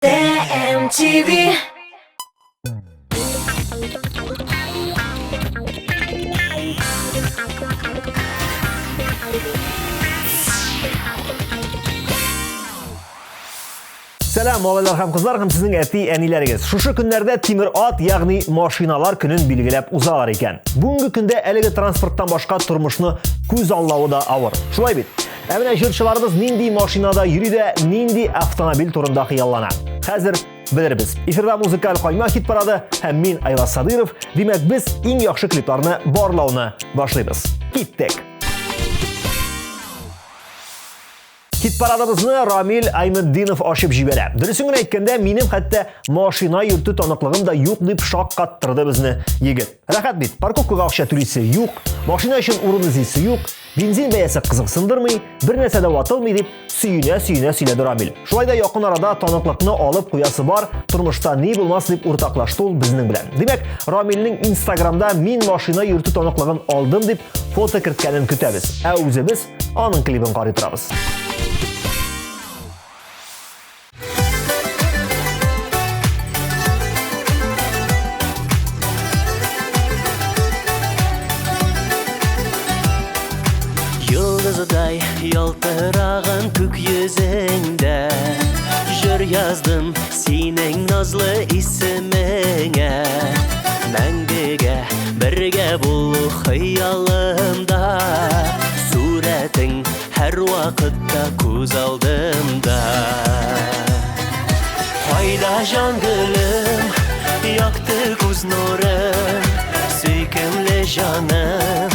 TMTV. Selam oğlanlar ham kızlar ham sizning әти әниләрегез. Шушы көннәрдә тимер ат, ягъни машиналар көнен билгеләп узалар икән. Бүгенге көндә әлеге транспорттан башка тормышны күз аллавы да авыр. Шулай бит. Ә менә җырчыларыбыз нинди машинада йөри дә, нинди автомобиль турында хыяллана. Хәзер белербез. Эфирда музыкаль кайма хит парады һәм мин Айваз Садыров. Димәк, без иң яхшы клипларны барлауны башлыйбыз. Киттек. Хит парадыбызны Рамил Айметдинов ашып җибәрә. Дөресен генә әйткәндә, минем хәтта машина йөртү таныклыгым да юк дип шаккаттырды безне егет. Рәхәт бит, парковкага акча түлисе юк, машина өчен урын изисе юк, бензин бәясе кызыксындырмый, бер нәрсә дә ватылмый дип сөенә сөйләде Рамил. Шулай да якын арада таныклыкны алып куясы бар, тормышта ни булмас дип уртаклашты ул безнең белән. Димәк, Рамилнең Instagramда мин машина йөртү таныклыгын алдым дип фото керткәнен көтәбез. Ә үзебез аның клибын карый торабыз. Yıldızıday yaltırağın kök yüzünde Jür yazdım senin nazlı ismine Мәңгегә бірге болу хыялымда Суретің һәр вакытта күз алдымда Кайда жан гөлем, якты күз нурым Сөйкемле жаным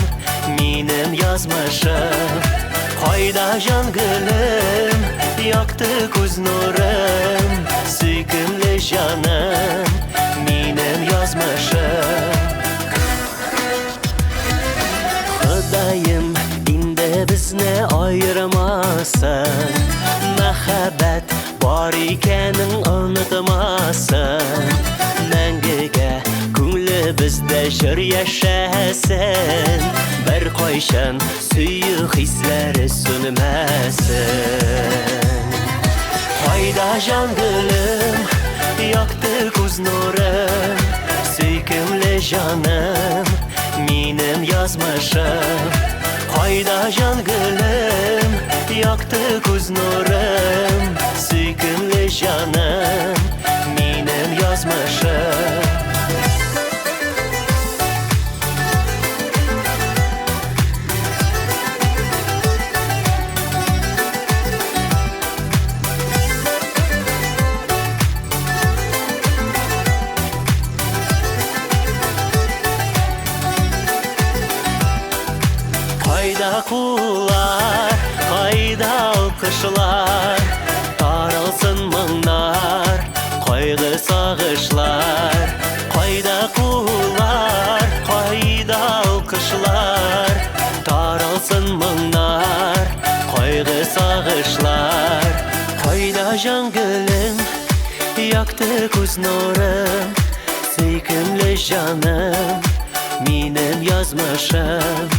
Минем язмышым Кайда жан гөлем Якты күз нурым Сөйкемле жаным Минем язмышым Ходаем инде безне айырмасын Мәхәббәт бар икәнен онытмасын Мәңгегә күңле бездә җыр яшәсен Бер кайчан сөю хисләре сүнмәсен Кайда жан гөлем, якты күз нурым Сөйкемле жаным, минем язмышым Кайда жан гөлем, якты күз нурым Сөйкемле жаным, минем язмышым Кайда кулар, кайда алкышлар Таралсын моңнар, кайгы сагышлар Кайда кулар, кайда алкышлар Таралсын моңнар, кайгы сагышлар Кайда жан гөлем, якты күз нурым Сөйкемле жаным, минем язмышым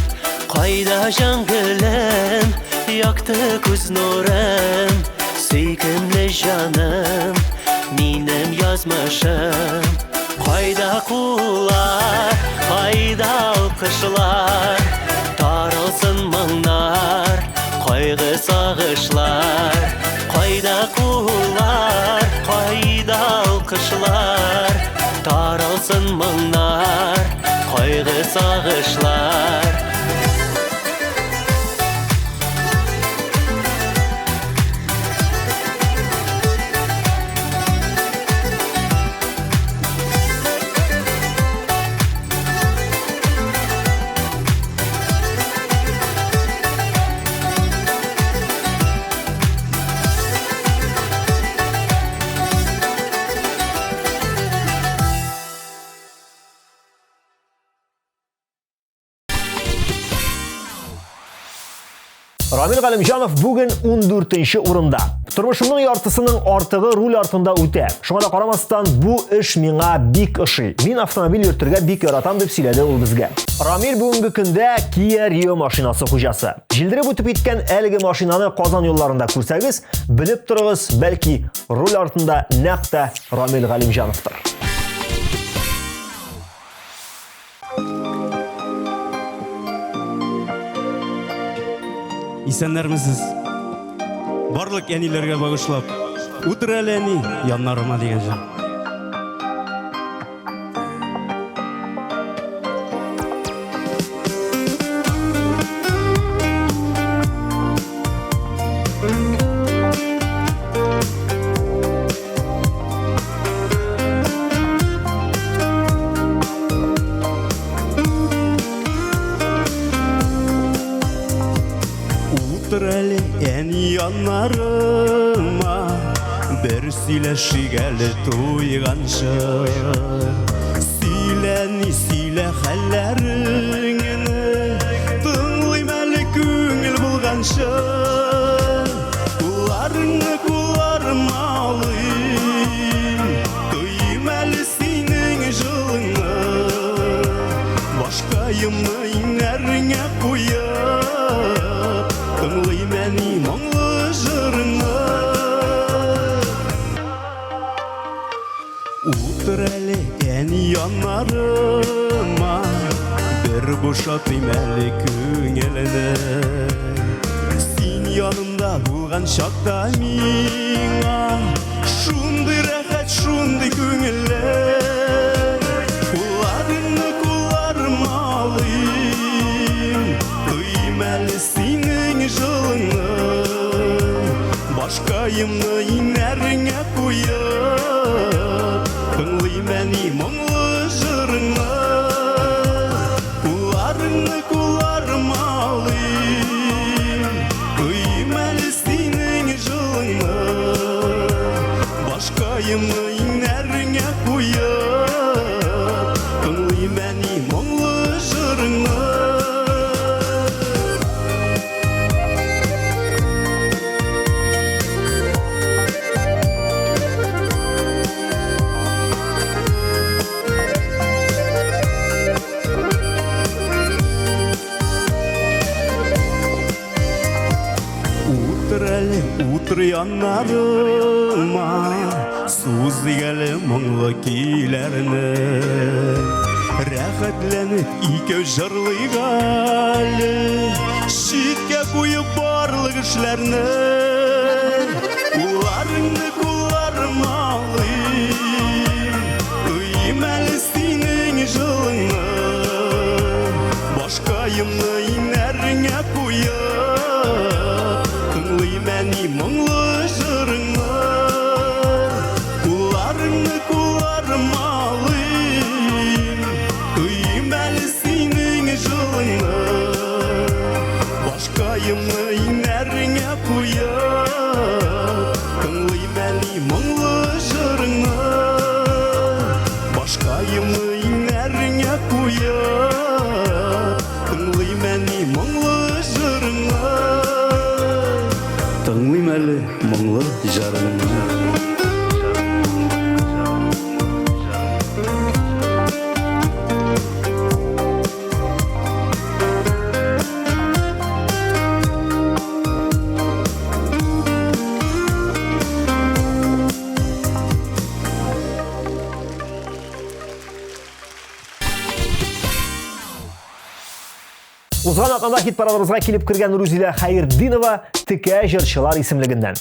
Кайда жан гөлем, якты күз нурым Сөйкемле жаным, минем язмышым Кайда кулар, кайда алкышлар Таралсын моңнар, кайгы сагышлар Кайда кулар, кайда алкышлар Таралсын моңнар, кайгы сагышлар Рамил Галимжанов бүген 14-нче урында. Тормышымның яртысының артыгы руль артында үтә. Шуңа да карамастан бу эш миңа бик ошый. Мин автомобиль йөртергә бик яратам дип сөйләде ул безгә. Рамил бүгенге көндә Kia Rio машинасы хуҗасы. Җилдереп үтеп иткән әлеге машинаны Казан юлларында күрсәгез, белеп торыгыз, бәлки руль артында нәкъ тә Рамил Галимжановтыр. Исәннәрмесез? Барлык әниләргә багышлап, утыр әле әни яннарыма дигән җыр. Утыр әле әни яннарыма, бер сөйләшик әле туйганчы. Сөйләни сөйлә хәлләреңне, тыңлыйм әле күңел булганчы. Кулларыңны кулларыма алыйм, тойым әле синең җылыңны. Башкаемны иңнәреңә куеп, тыңлыйм әни моңлы җырыңны. Утыр әле әни яннарыма, бер бушатыйм әле күңелне. Син янымда булган чакта миңа шундый рәхәт, шундый күңелле. Кулларыңны кулларыма алыйм, тойым әле синең җылыңны. Башкаемны иңнәреңә куеп, тыңлыйм әни моңлы җырыңны. Кулларыңны кулларыма алыйм, тойым әле синең җылыңны. Башкаемны иңнәреңә куеп, тыңлыйм әни моңлы җырыңны. Утыр әле, утыр яннарыма, сузый әле моңлы көйләрне. Рәхәтләнеп икәү җырлыйк әле, читкә куеп барлык эшләрне. Кулларыңны кулларыма алыйм, тойым әле синең җылыңны. Башкаемны иңнәреңә куеп, тыңлыйм әни моңлы җырыңны. Кулларыңны кулларыма алыйм, тойым әле синең җылыңны. Башкаемны иңнәреңә куеп, тыңлыйм әни моңлы җырыңны. Башкаемны иңнәреңә куеп, тыңлыйм әни моңлы җырыңны. Тыңлыйм әле моңлы җырыңны. Узган атнада хит парадыбызга килеп кергән Рузилә Хәердинова текә җырчылар исемлегеннән.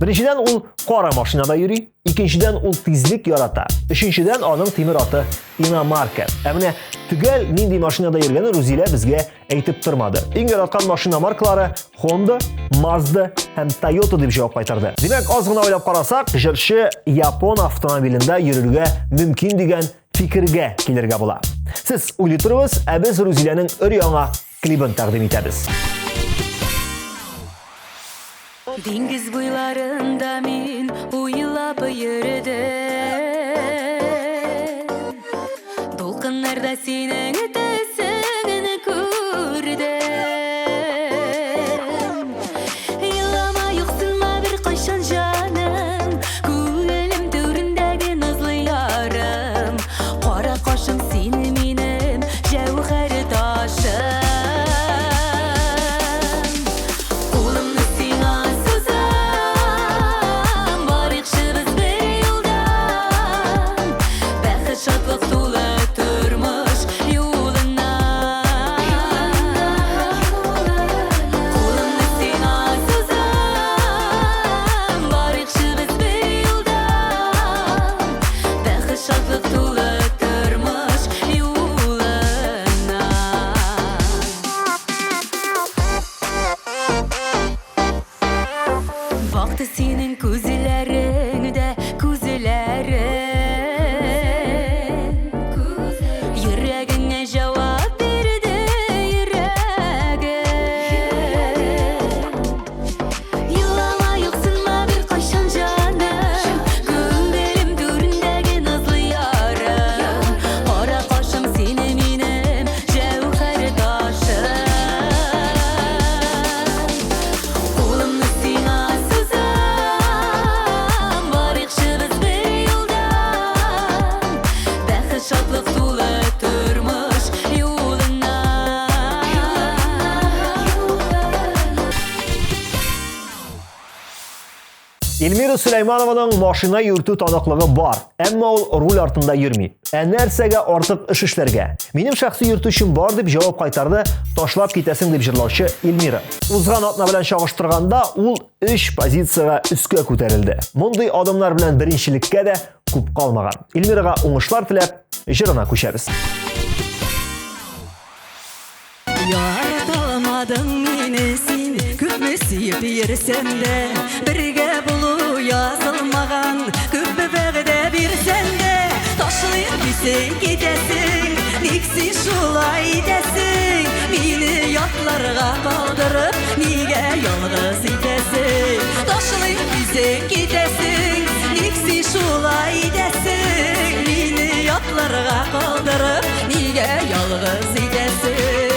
Беренчедән ул кара машинада йөри, икенчедән ул тизлек ярата, өченчедән аның тимер аты иномарка. Ә менә төгәл нинди машинада йөргәнен Рузилә безгә әйтеп тормады. Иң яраткан машина маркалары Honda, Mazda һәм Toyota дип җавап кайтарды. Димәк, аз гына уйлап карасак, җырчы япон автомобилендә йөрергә мөмкин дигән фикергә килергә була. Сез уйлый торыгыз, ә без Рузиләнең өр-яңа клибын тәкъдим итәбез. Диңгез буйларында мин уйлап йөрдем. Дулкыннарда синең төсеңне күрдем. Эльмира Сулейманованың машина йөртү таныклыгы бар, әмма ул руль артында йөрми. Ә нәрсәгә артык эш эшләргә? Минем шәхси йөртүчем бар дип җавап кайтарды ташлап китәсең дип җырлаучы Эльмира. Узган атна белән чагыштырганда ул 3 позициягә өскә күтәрелде. Мондый адымнар белән беренчелеккә дә күп калмаган. Эльмирага уңышлар теләп, җырына күчәбез. Yaratamadım meni sen küpme siyip yersen de birge bulu yazılmagan küpme vəğdə bir sende taşlayıp bisin gidesin niksi şulay desin meni yatlarga kaldırıp nige yalğız idesin taşlayıp bisin gidesin niksi şulay desin meni yatlarga kaldırıp nige yalğız idesin.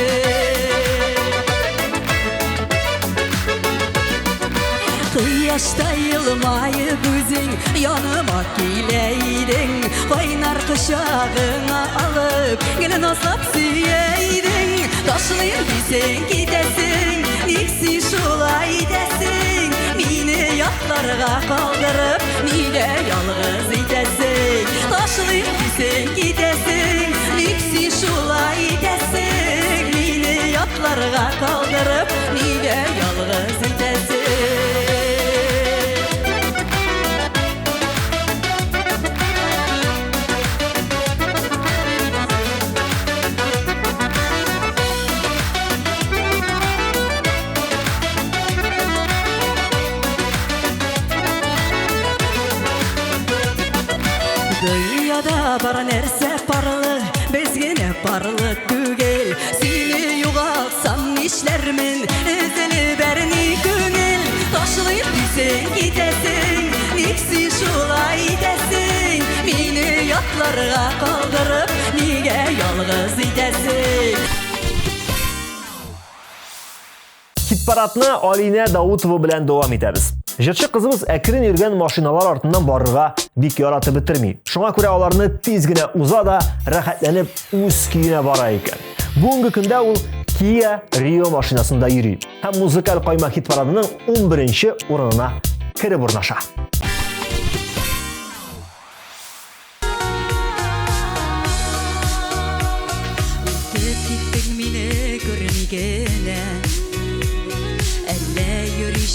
Yaşta yılmayı gözün yanıma kileydin Kaynar kışağına alıp gelin aslap süyeydin Taşlayıp bisin gidesin niksi şulay desin Mini yatlarga kaldırıp nige yalğız idesin Taşlayıp bisin gidesin niksi şulay desin Mini yatlarga kaldırıp nige yalğız idesin Dünyada bara nerse parlı, bezgine parlı tügel Seni yugalsam işlermin, ezeli berni güngel Taşlayıp bisin gidesin, niksi şulay desin Meni yatlarga kaldırıp, nige yalğız idesin Hit paradını Alina Davutova bilan davam etamiz. Jырчы кызыбыз әкрен йөргән машиналар артыннан барырга бик яратып бетерми. Шуңа күрә аларны тиз генә уза да рәхәтләнеп үз көенә бара икән. Бүгенге көндә ул Kia Rio машинасында йөри һәм музыкаль кайма хит парадының 11-нче урынына киреп урнаша.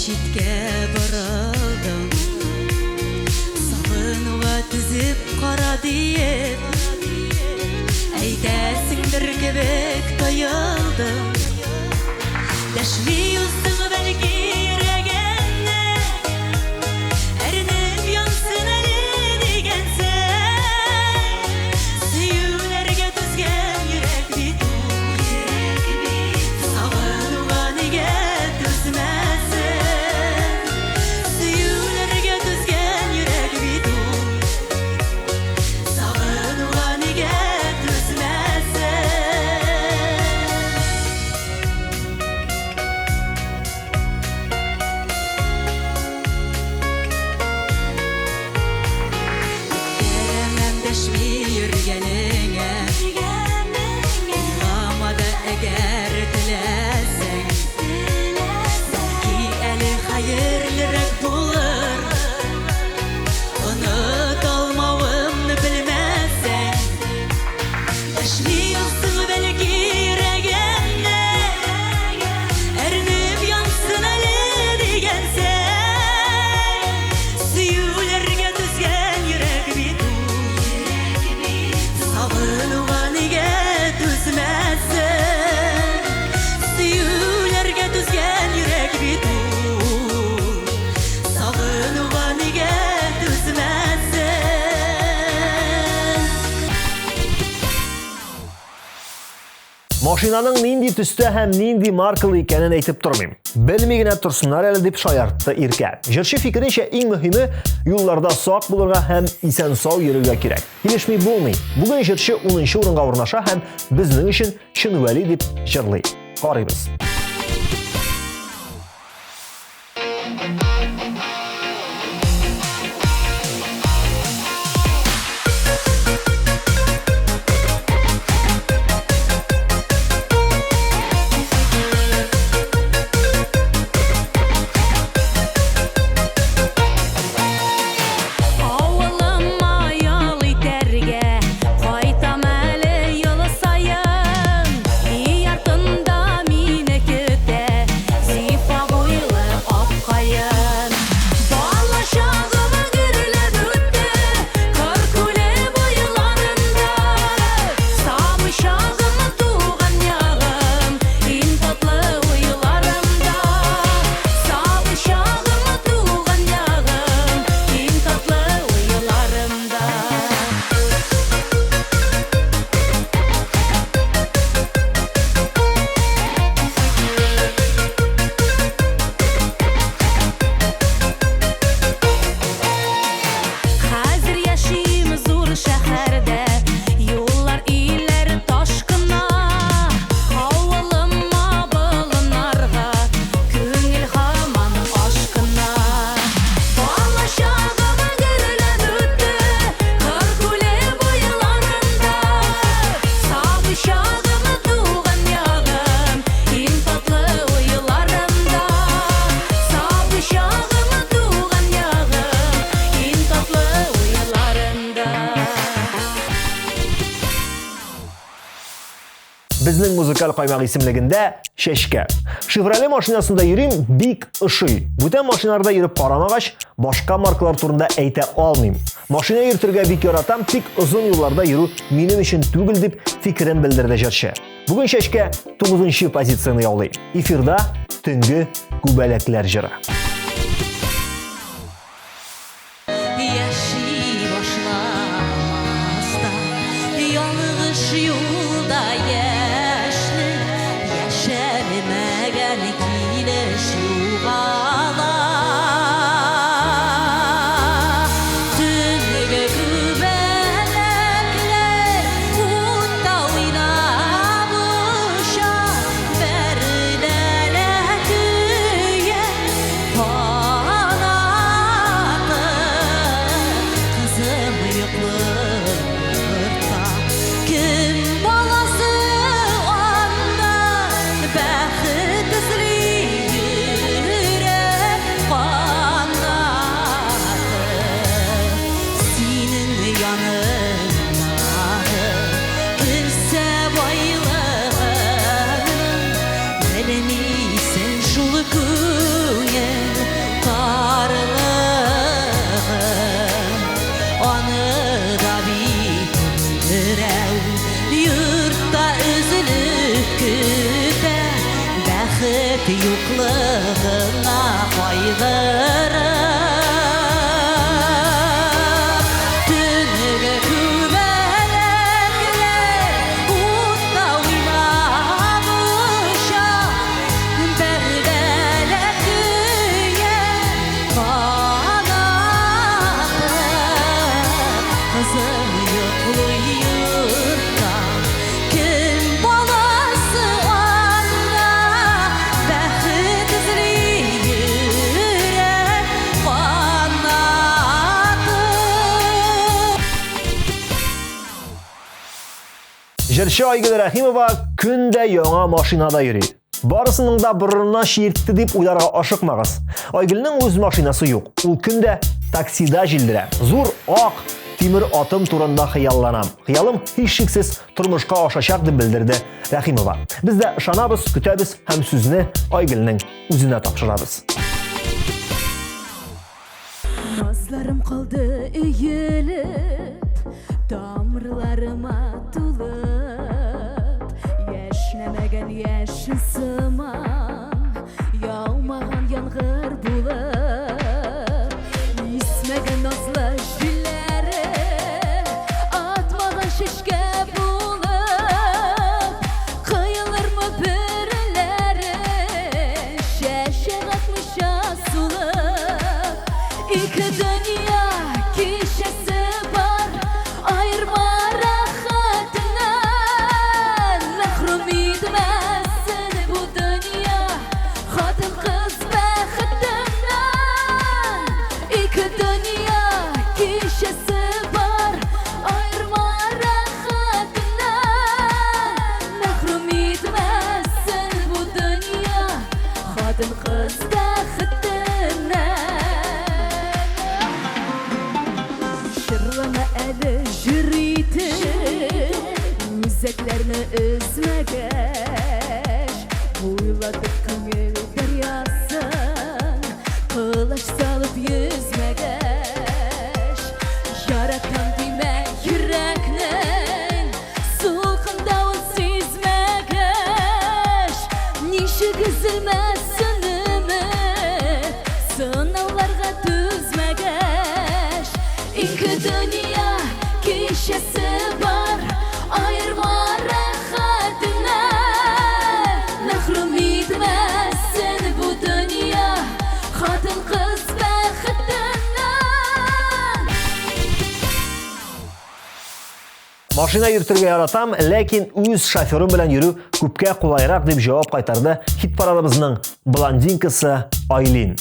Şitke baraldım Sağınığa tüzüp kara diyet Eydesindir gebek tayaldım Deşmi yüzümü belki yüreğine Erinip yansın eli digense Süyülerge düzgen yürek bitum Sağınığa nige düzmez Машинаның нинди төстә һәм нинди маркалы икәнен әйтеп тормыйм. Белми генә торсыннар әле дип шаяртты Иркә. Җырчы фикеренчә иң мөһиме юлларда сак булырга һәм исән-сау йөрергә кирәк. Килешми булмый. Бүген җырчы 10-нчы урынга урнаша һәм безнең өчен Чынвәли дип җырлый. Карыйбыз. Безнең музыкаль каймак исемлегендә Шәшкә. Chevrolet машинасында йөрим, бик ошый. Бүтән машиналарда йөреп карамагач, башка маркалар турында әйтә алмыйм. Машина йөртергә бик яратам, тик озын юлларда йөрү минем өчен түгел дип фикерен белдерде җырчы. Бүген Шәшкә 9нчы позицияны яулый. Эфирда төнге күбәләкләр җыры. Яши башламаста, ялгыш юлда яшьли, яшәмәгән килеш югала. Төнге күбәләкләр утта уйнап уша, бәрдәләр көйә канаты. Кызым йоклырта, кем баласы анда, бәхет эзли йөрәк канаты. Синең яныңа килсә байлыгың, белмисең шул күңел карлыгын. Аны да бит берәү йортта өзелеп көтә, бәхет юклыгына кайгырып. Төнге күбәләкләр утта уйнап уша, бәрдәләр көйә канаты. Кызым йоклый йортта, кем баласы анда, бәхет эзли йөрәк канаты. Җырчы Айгөл Рәхимова көндә яңа машинада йөри. Барысының да борынына шиертте дип уйларга ашыкмагыз. Айгөлнең үз машинасы юк. Ул көндә таксида җилдерә. Зур ак тимер атым турында хыялланам. Хыялым һичшиксез тормышка ашачак дип белдерде Рәхимова. Без дә ышанабыз, көтәбез һәм сүзне Айгөлнең үзенә тапшырабыз. Назларым калды өелеп, тамырларыма тулып, яшнәмәгән яшен сыман, яумаган яңгыр булып, исмәгән назлы җилләре, атмаган шешкә булып, кыелырмы бөреләре, шәшәк атмыша сулып. İki dünya kişisi var, ayırma rahatından. Mahrum etmezsin bu dünya, kadın kız baxtinden. İki dünya kişisi var, ayırma rahatından. Mahrum etmezsin bu dünya, kadın kız baxtinden. Şırlama eli jüriti, müzeklerini üzmegeş, uyladık köngül deryasın, kılıç salıp yüzmegeş. Yaratan dime yüreknin, sulkın davul sizmegeş. Nişi güzülmezsin ümit, sınavlarga düzmegeş. İki dünya kişisi var, ayırma rahatından. Mahrum etmezsin bu dünya, kadın kız baxtinden. Машина йөртергә яратам, ләкин үз шоферым белән йөрү күпкә кулайрак дип җавап кайтарды хит-парадыбызның блондинкасы Айлин.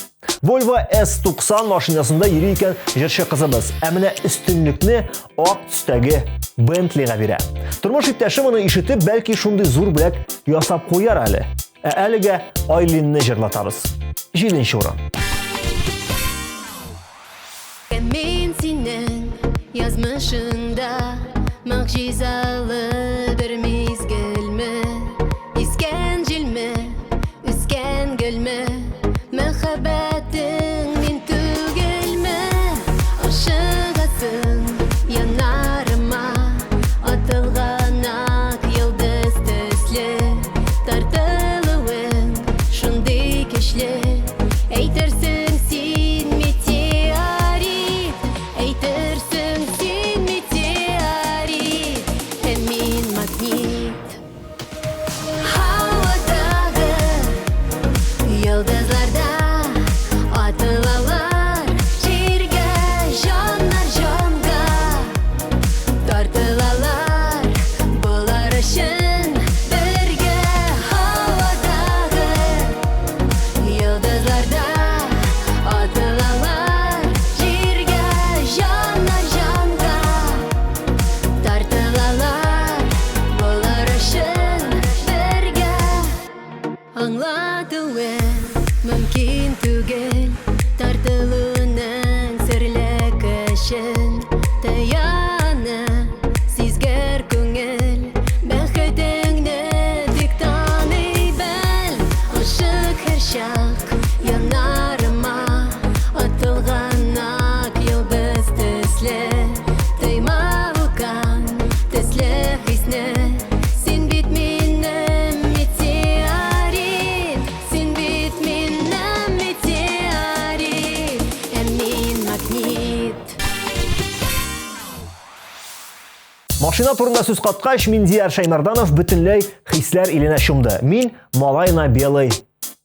Volvo S90 машинасында йөри икән җырчы кызыбыз. Ә менә өстенлекне ак төстәге Bentley-га бирә. Тормыш иптәше моны ишетеп, бәлки шундый зур бүләк ясап куяр әле. Ә әлегә Айлинне җырлатабыз. 7нче урын. Мен синең язмышыңда, мөгъҗизалы бер мизгелме? Янарыма атылған ақ йылдыз төсле тартылуың шундый көчле. Әйтерсең син метеорит, әйтерсең син метеорит, һәм мин магнит. Һавадагы йылдызларда атылалар җиргә, җаннар җанга тартылалар болар өчен бергә. Һавадагы йылдызларда атылалар җиргә, җаннар җанга тартылалар болар өчен бергә. Аңладылың мөмкин түгел тартылуның серле көчен. Таяны сизгер күңел бәхетеңне тик таный бел. Гашык һәр чак янарыма атылган ак йылдыз төсле. Тойма булган төсле хисне. Син бит минем метеорит, син бит минем метеорит, һәм мин магнит. Машина турында сүз каткач, Миндияр Шаймарданов бөтенләй хисләр иленә чумды. Мин малай на белый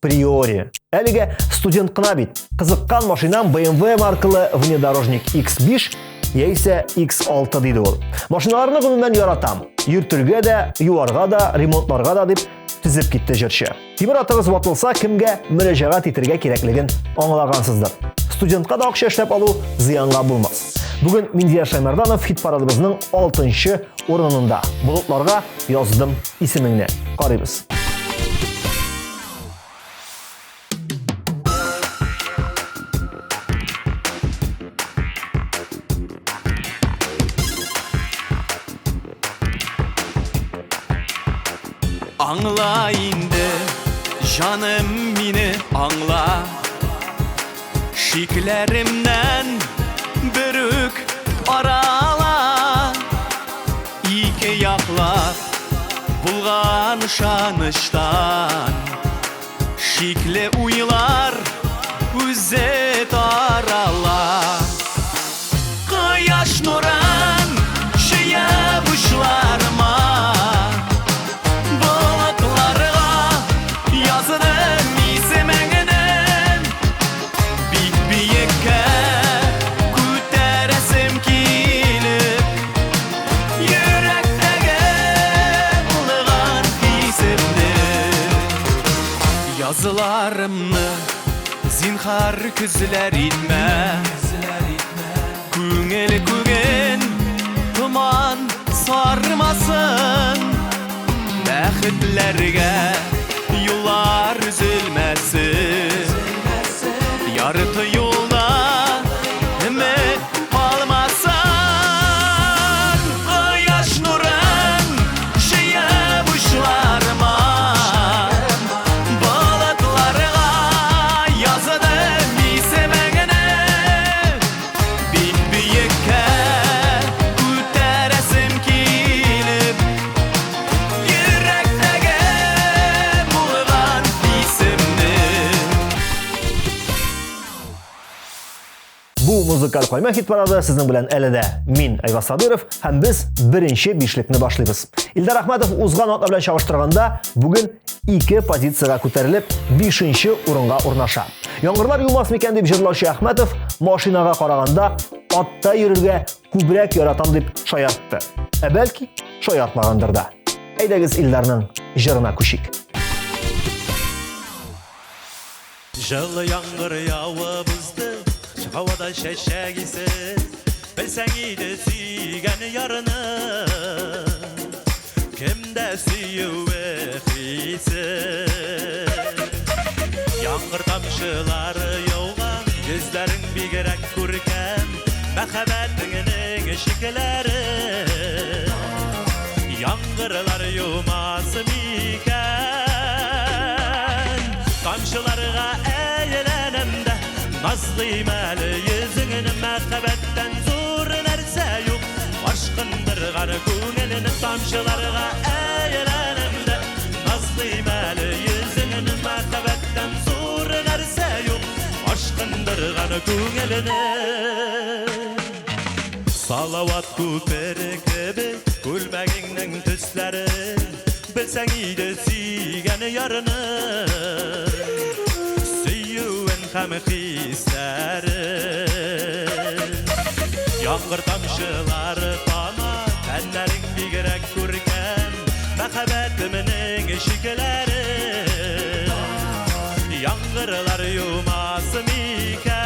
приори. Әлегә студент кына бит. Кызыккан машинам BMW маркалы внедорожник X5 яисә X6 диде ул. Машиналарны гомумән яратам. Йөртергә дә, юарга да, ремонтларга да дип тизеп китте җырчы. Тимер атыгыз ватылса, кемгә мөрәҗәгать итәргә кирәклеген аңлагансыздыр. Студентка да акча эшләп алу зыянга булмас. Бүген Миндияр Шаймарданов хит парадыбызның 6-нчы урынында. Болытларга яздым исемеңне. Карыйбыз. Аңла инде, жаным мине аңла. Шикләремнән бер үк арала. Ике яклап булган ышаныштан шикле уйлар үзе тарала. Кояш нурын җыеп учларыма, болытларга яздым исемеңне. Бик биеккә күтәрәсем килеп, йөрәктәге булган хисемне. Языларымны зинһар күзләр итмә. Күңел күген томан сармасын. Бәхетләргә юллар үзелмәсен. Ярты юлда өмет калмасын. Кояш нурын җыеп учларыма, болытларга яздым исемеңне. Бик биеккә күтәрәсем килеп, йөрәктәге булган исемне. Бу музыкаль кайма хит парады сезнең белән әле дә. Мин Айваз Садыров һәм без беренче бишлекне башлыйбыз. Илдар Ахматов узган атна белән чагыштырганда бүген 2 позициягә күтәрелеп 5-нче урынга урнаша. Яңгырлар юмас микән дип җырлаучы Ахматов машинага караганда атта йөрергә күбрәк яратам дип шаяртты. Ә бәлки шаяртмагандыр да. Әйдәгез Илдарның җырына күчик. Жылы яңгыр явып узды, һавада шәшәк исе. Белсәң иде сөйгән ярыны, кемдә сөюе хисе. Яңгыр тамчылары яуган, йөзләрең бигрәк күркәм, мәхәббәтеңнең шикелләре. Яңгырлар юмасы микән, тамчыларга әйләнәм дә, назлыйм әле йөзеңне. Мәхәббәттән зур нәрсә юк, Tamşılarga eğlenem de nazlıyım eli yüzünün muhabbetten zor nerse yok aşkındırganı көңеліне Salavat көпірі gibi Gülbәгіңнің түслері Білсәң иді сүйгені ярыны Сүйуін һәм хисләре Яңғыр тамшылары тама Тәнләрің бигерәк күркән Мәхәббәтімнің шикеләре Яңғырлар юмасын икән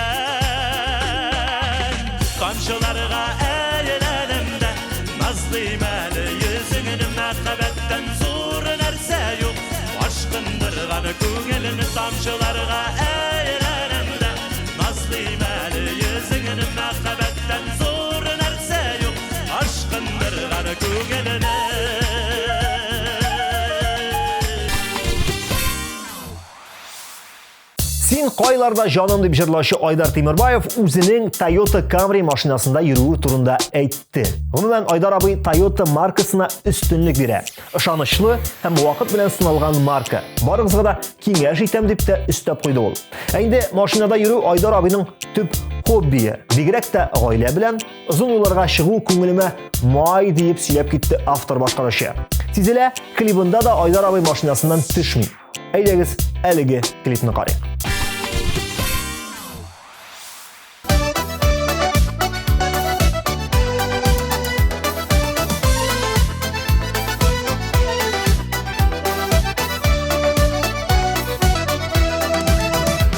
Тамшыларға әйеләнем дә Назлıyım әлі yüzіңін мәхәббәттен зор нәрсә юк Ашқындырғаны көңелін тамшыларға әйеләнем дә Назлıyım әлі yüzіңін мәхәббәттен зор нәрсә юк Ашқындырғаны көңелін Син қайларда жаным деп жырлашы Айдар Темирбаев үзенең Toyota Camry машинасында йөрүе турында әйтте. Гомумән Айдар абый Toyota маркасына өстенлек бирә. Ышанычлы һәм вакыт белән сыналган марка. Барыгызга да киңәш итәм дип тә өстәп куйды ул. Инде машинада йөрү Айдар абыйның төп хоббие. Бигрәк тә гаилә белән озын юлларга чыгу күңелемә май дип сөйләп китте автор башкаручы. Сизелә, клибында да Айдар абый машинасыннан төшми. Әйдәгез, әлеге клипны карыйк.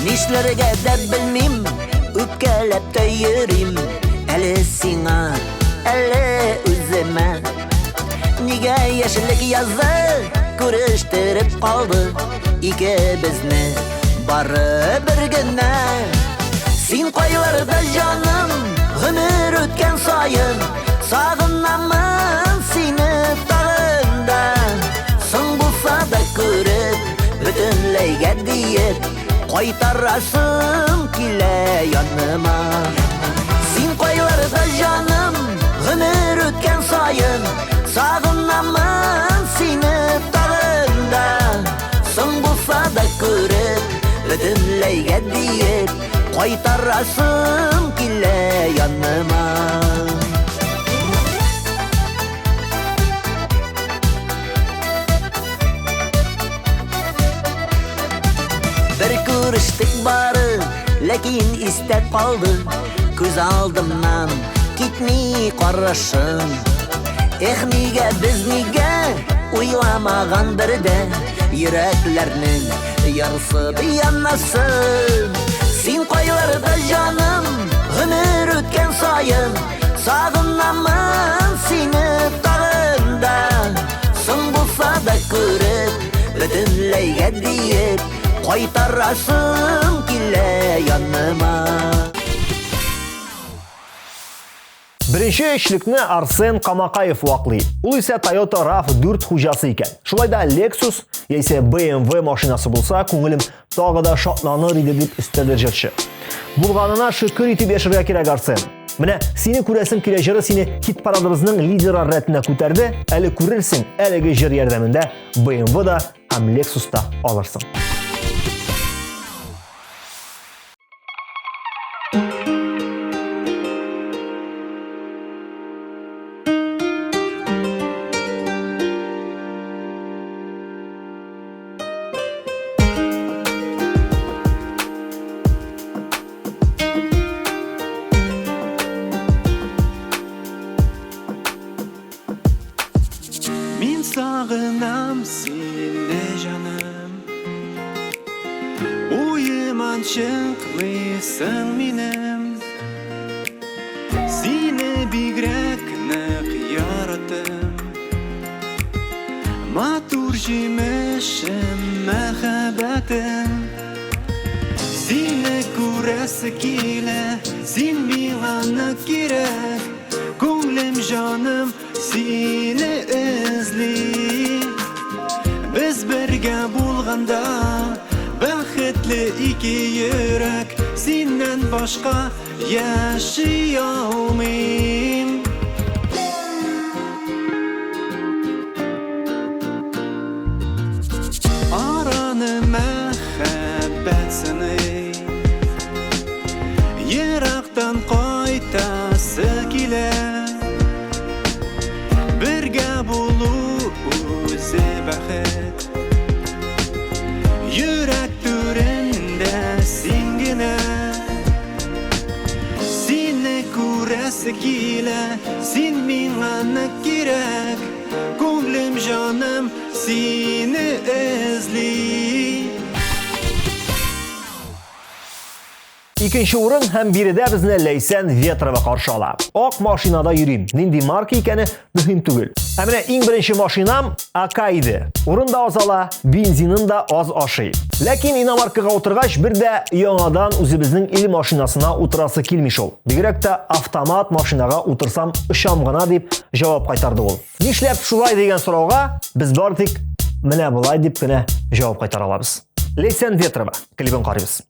Нишләргә дә белмим, үпкәләп тә йөрим, әле сиңа, әле үземә. Нигә яшьлек язы күрештереп калды икебезне, бары бер генә. Син кайларда җаным, гомер үткән саен, сагынамын сине тагында. Соң булса да күреп, бөтенләйгә диеп Кайтарасым килә яныма Син кайларда җаным гомер үткән саен сагынамын сине тагында Соң булса да күреп бөтенләйгә диеп кайтарасым килә яныма Bir күрештек бары, ләкин истә калды Күз алдымнан китми карашың Эх, нигә без нигә уйламагандыр дә Йөрәкләрнең ярсы яннасын Син кайларда җаным, гомер үткән саен Сагынамын сине тагында Соң булса да күреп, бөтенләйгә диеп Кайтарасым килә яныма Беренче эшлекне Арсен Камакаев ваклый. Ул исә Toyota RAV4 хуҗасы икән. Шулай да Lexus яисә BMW машинасы булса, күңелем тагы да шатланыр иде дип өстәде җырчы. Булганына шөкер итеп яшәргә кирәк, Арсен. Менә сине күрәсем килә җыры сине хит парадыбызның лидеры рәтенә күтәрде. Әле күрерсең, әлеге җыр ярдәмендә BMW да һәм Lexus та алырсың. Min sağınam seni canım Uyuman çıklısın minim Seni bigrek nek yarattım Matur jimeşim mehabetim Seni kurası kile Sin milanı kirek Күңлем жаным сине эзли Без бергә булганда бәхетле ике йөрәк Синнән башка яши алмыйм Birge bulu uze bähet Yürek türünde singine Seni kurası kile Sin minganı kirek Ko'nglim jonim seni ezli Ikkinchi o'rin ham birida bizni Leysen Vetrova qarshi oladi. Oq mashinada yurim. Nindi marka ekani muhim tugul. Amina eng birinchi mashinam Aka edi. O'rin da oz ola, benzinim da oz oshiy. Lekin inomarkaga o'tirgach birda yangadan o'zimizning il mashinasına o'tirasi kelmish ol. Bigrakda avtomat mashinaga o'tirsam ishong'ana deb javob qaytardi ol. Nishlab shulay degan so'rovga biz bordik, mana bulay debgina javob qaytara olamiz. Leysen Vetrova klipini qaraymiz.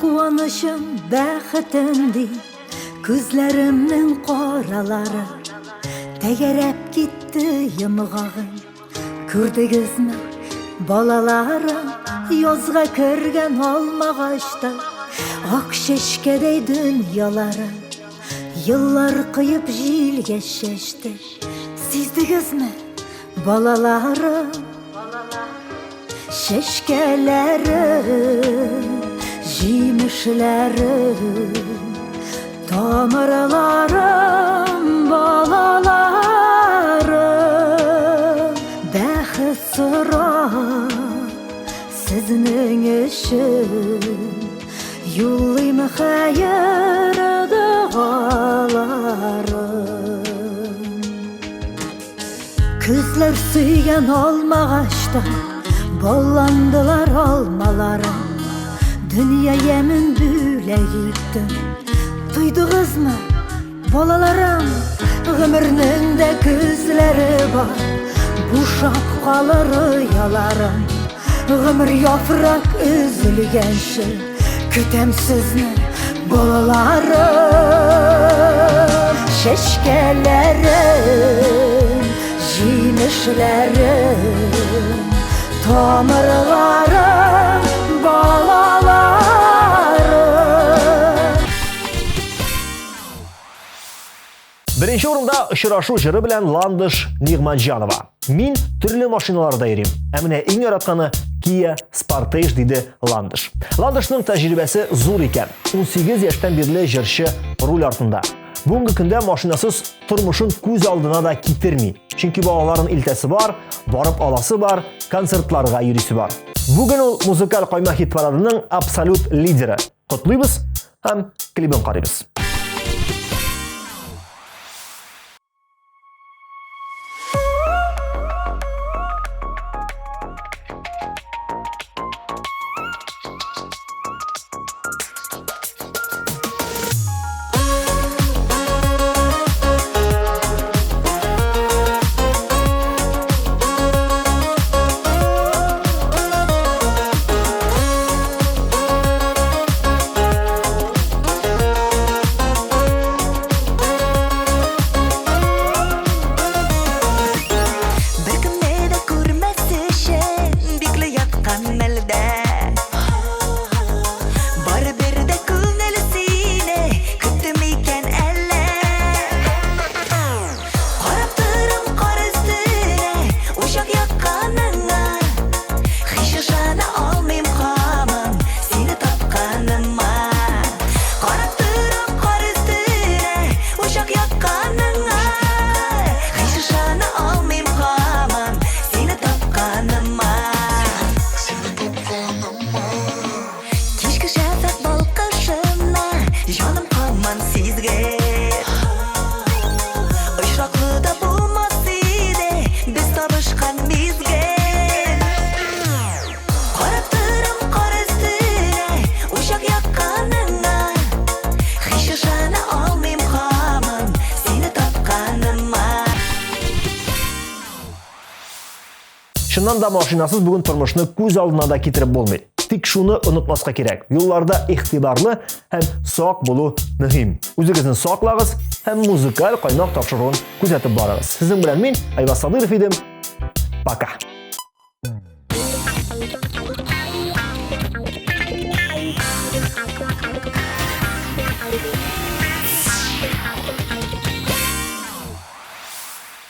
Quvonishim baxtimdi ko'zlarimning qoralari tegarab ketdi yimg'og'im ko'rdingizmi bolalarim yozga kirgan olmag'achda oq sheshkaday dunyolarim yillar qiyib jilga sheshdi sezdingizmi bolalarim sheshkalarim Jimişlerim, tamirlarım, balalarım Bäxit sıra sizning işin Yollayım hayır dualarım Kızlar suygan olmağaçta Bollandılar olmalarım Dünya yemin büle gittim Duydunuzmu bolalarım Ömrünün de gözleri var Boşap kalır rüyalarım Ömür yaprak üzülgen şey Kütem sizni bolalarım Şeşkelerim Jimişlerim Tamirlarım Balalarım Birinchi o'rinda uchrashuv jiri bilan Landish Nig'matjanova. Men turli mashinalarda yurim. Amina eng yaratgani Kia Sportage dedi Landish. Landishning tajribasi zo'r ekan. 18 yoshdan beri jirshi rul ortida. Bugungi kunda mashinasiz turmushin ko'z oldina da ketirmay. Chunki bolalarning iltasi bor, borib olasi bor, konsertlarga yurisi bor. Bugun u muzikal qo'yma hit paradining absolut lideri. Qutlaymiz ham klipini qaraymiz. Шуннан да машинасыз бүгін тұрмышны көз алдына да кетіріп болмайды. Тик шуны unutmasqa kerak. Yollarda ихтибарлы һәм сак булу мөһим. Үзегезне саклагыз һәм музыкаль кайнак тапшыруын күзәтеп барыгыз. Сезнең белән мин Айваз Садыров идем. Пока.